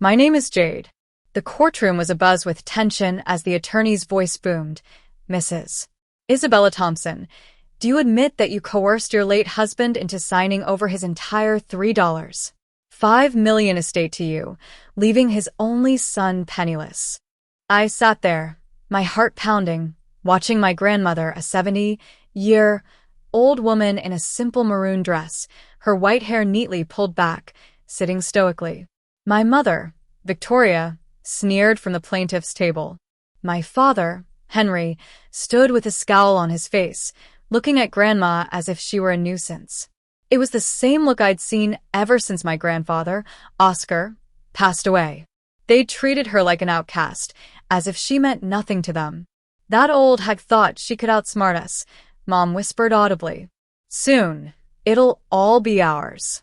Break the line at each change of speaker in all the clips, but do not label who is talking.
My name is Jade. The courtroom was abuzz with tension as the attorney's voice boomed. Mrs. Isabella Thompson, do you admit that you coerced your late husband into signing over his entire $3.5 million estate to you, leaving his only son penniless? I sat there, my heart pounding, watching my grandmother, a 70-year-old woman in a simple maroon dress, her white hair neatly pulled back, sitting stoically. My mother, Victoria, sneered from the plaintiff's table. My father, Henry, stood with a scowl on his face, looking at Grandma as if she were a nuisance. It was the same look I'd seen ever since my grandfather, Oscar, passed away. They'd treated her like an outcast, as if she meant nothing to them. That old hag thought she could outsmart us, Mom whispered audibly. Soon, it'll all be ours.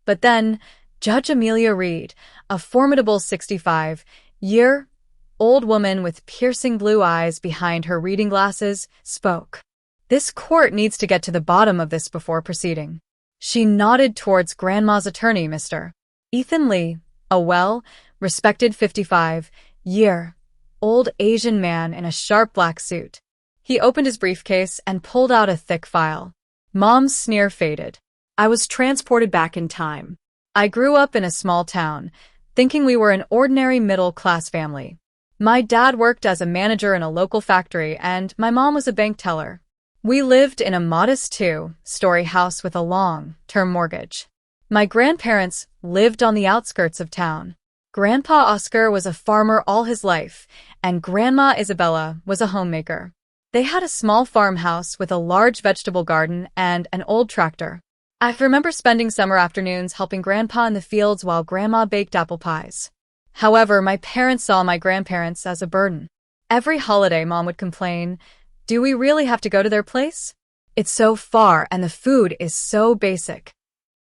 But then, Judge Amelia Reed, a formidable 65-year-old woman with piercing blue eyes behind her reading glasses, spoke. This court needs to get to the bottom of this before proceeding. She nodded towards Grandma's attorney, Mr. Ethan Lee, a well-respected 55-year-old Asian man in a sharp black suit. He opened his briefcase and pulled out a thick file. Mom's sneer faded. I was transported back in time. I grew up in a small town, thinking we were an ordinary middle-class family. My dad worked as a manager in a local factory, and my mom was a bank teller. We lived in a modest two-story house with a long-term mortgage. My grandparents lived on the outskirts of town. Grandpa Oscar was a farmer all his life, and Grandma Isabella was a homemaker. They had a small farmhouse with a large vegetable garden and an old tractor. I remember spending summer afternoons helping Grandpa in the fields while Grandma baked apple pies. However, my parents saw my grandparents as a burden. Every holiday, Mom would complain, "Do we really have to go to their place? It's so far and the food is so basic."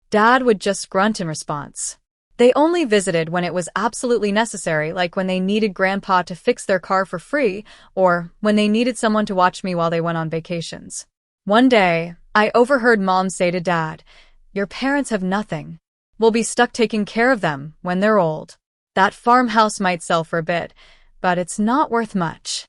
Dad would just grunt in response. They only visited when it was absolutely necessary, like when they needed Grandpa to fix their car for free or when they needed someone to watch me while they went on vacations. One day, I overheard Mom say to Dad, "Your parents have nothing. We'll be stuck taking care of them when they're old. That farmhouse might sell for a bit, but it's not worth much."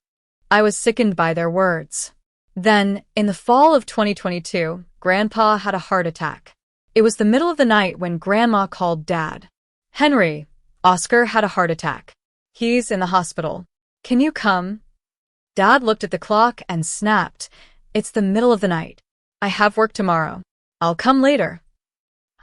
I was sickened by their words. Then, in the fall of 2022, Grandpa had a heart attack. It was the middle of the night when Grandma called Dad. "Henry, Oscar had a heart attack. He's in the hospital. Can you come?" Dad looked at the clock and snapped, "It's the middle of the night. I have work tomorrow. I'll come later."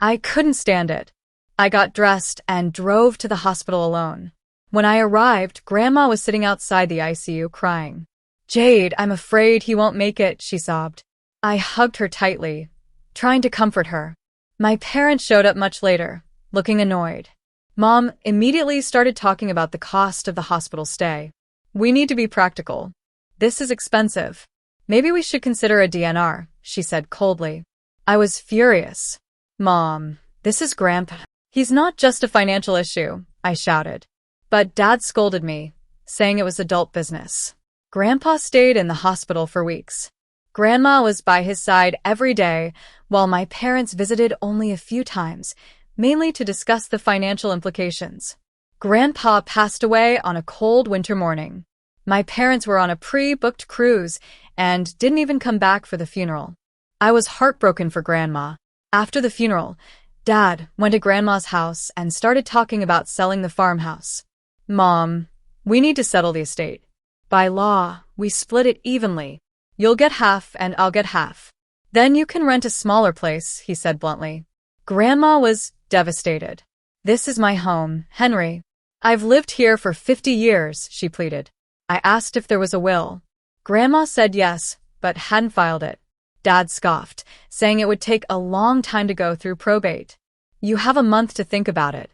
I couldn't stand it. I got dressed and drove to the hospital alone. When I arrived, Grandma was sitting outside the ICU crying. "Jade, I'm afraid he won't make it," she sobbed. I hugged her tightly, trying to comfort her. My parents showed up much later, looking annoyed. Mom immediately started talking about the cost of the hospital stay. "We need to be practical. This is expensive. Maybe we should consider a DNR," she said coldly. I was furious. "Mom, this is Grandpa. He's not just a financial issue," I shouted. But Dad scolded me, saying it was adult business. Grandpa stayed in the hospital for weeks. Grandma was by his side every day, while my parents visited only a few times, mainly to discuss the financial implications. Grandpa passed away on a cold winter morning. My parents were on a pre-booked cruise and didn't even come back for the funeral. I was heartbroken for Grandma. After the funeral, Dad went to Grandma's house and started talking about selling the farmhouse. "Mom, we need to settle the estate. By law, we split it evenly. You'll get half and I'll get half. Then you can rent a smaller place," he said bluntly. Grandma was devastated. "This is my home, Henry. I've lived here for 50 years, she pleaded. I asked if there was a will. Grandma said yes, but hadn't filed it. Dad scoffed, saying it would take a long time to go through probate. "You have a month to think about it.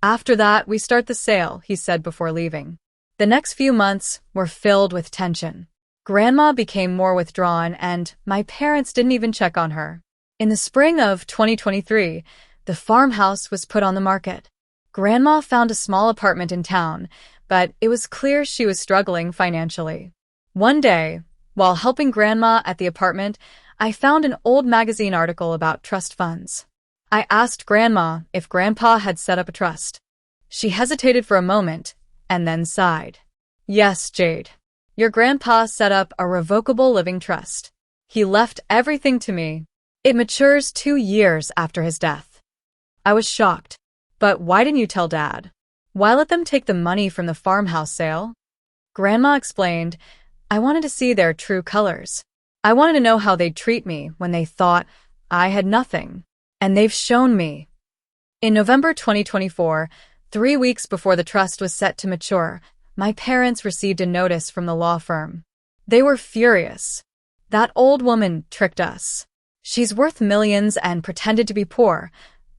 After that, we start the sale," he said before leaving. The next few months were filled with tension. Grandma became more withdrawn, and my parents didn't even check on her. In the spring of 2023, the farmhouse was put on the market. Grandma found a small apartment in town, but it was clear she was struggling financially. One day, while helping Grandma at the apartment, I found an old magazine article about trust funds. I asked Grandma if Grandpa had set up a trust. She hesitated for a moment and then sighed. Yes, Jade. Your grandpa set up a revocable living trust. He left everything to me. It matures 2 years after his death. I was shocked. But why didn't you tell Dad? Why let them take the money from the farmhouse sale? Grandma explained, I wanted to see their true colors. I wanted to know how they'd treat me when they thought I had nothing. And they've shown me. In November 2024, 3 weeks before the trust was set to mature, my parents received a notice from the law firm. They were furious. That old woman tricked us. She's worth millions and pretended to be poor.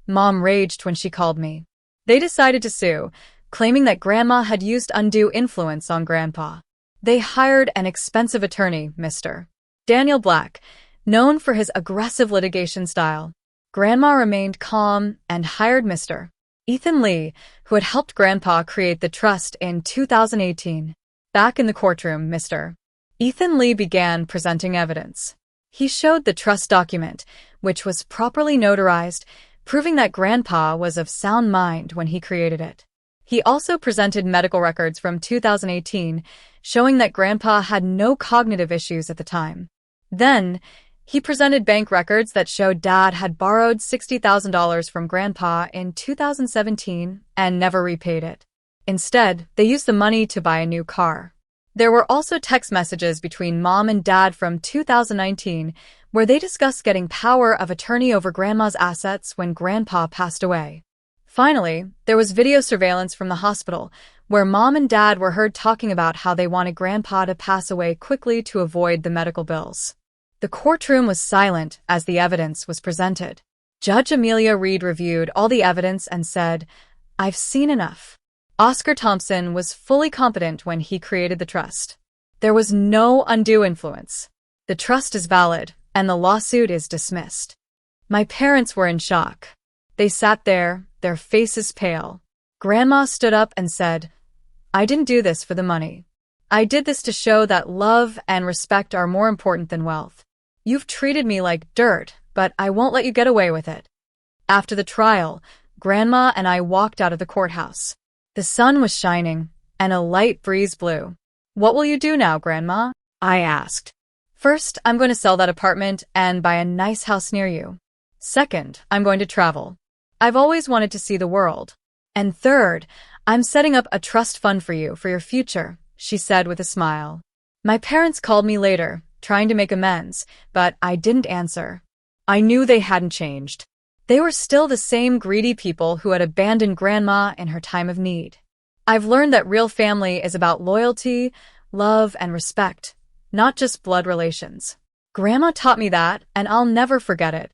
Mom raged when she called me. They decided to sue, claiming that Grandma had used undue influence on Grandpa. They hired an expensive attorney, Mr. Daniel Black, known for his aggressive litigation style. Grandma remained calm and hired Mr. Ethan Lee, who had helped Grandpa create the trust in 2018. Back in the courtroom, Mr. Ethan Lee began presenting evidence. He showed the trust document, which was properly notarized, proving that Grandpa was of sound mind when he created it. He also presented medical records from 2018, showing that Grandpa had no cognitive issues at the time. Then, he presented bank records that showed Dad had borrowed $60,000 from Grandpa in 2017 and never repaid it. Instead, they used the money to buy a new car. There were also text messages between Mom and Dad from 2019 where they discussed getting power of attorney over Grandma's assets when Grandpa passed away. Finally, there was video surveillance from the hospital where Mom and Dad were heard talking about how they wanted Grandpa to pass away quickly to avoid the medical bills. The courtroom was silent as the evidence was presented. Judge Amelia Reed reviewed all the evidence and said, I've seen enough. Oscar Thompson was fully competent when he created the trust. There was no undue influence. The trust is valid, and the lawsuit is dismissed. My parents were in shock. They sat there, their faces pale. Grandma stood up and said, I didn't do this for the money. I did this to show that love and respect are more important than wealth. You've treated me like dirt, but I won't let you get away with it. After the trial, Grandma and I walked out of the courthouse. The sun was shining, and a light breeze blew. What will you do now, Grandma? I asked. First, I'm going to sell that apartment and buy a nice house near you. Second, I'm going to travel. I've always wanted to see the world. And third, I'm setting up a trust fund for you for your future, she said with a smile. My parents called me later, trying to make amends, but I didn't answer. I knew they hadn't changed. They were still the same greedy people who had abandoned Grandma in her time of need. I've learned that real family is about loyalty, love, and respect, not just blood relations. Grandma taught me that, and I'll never forget it.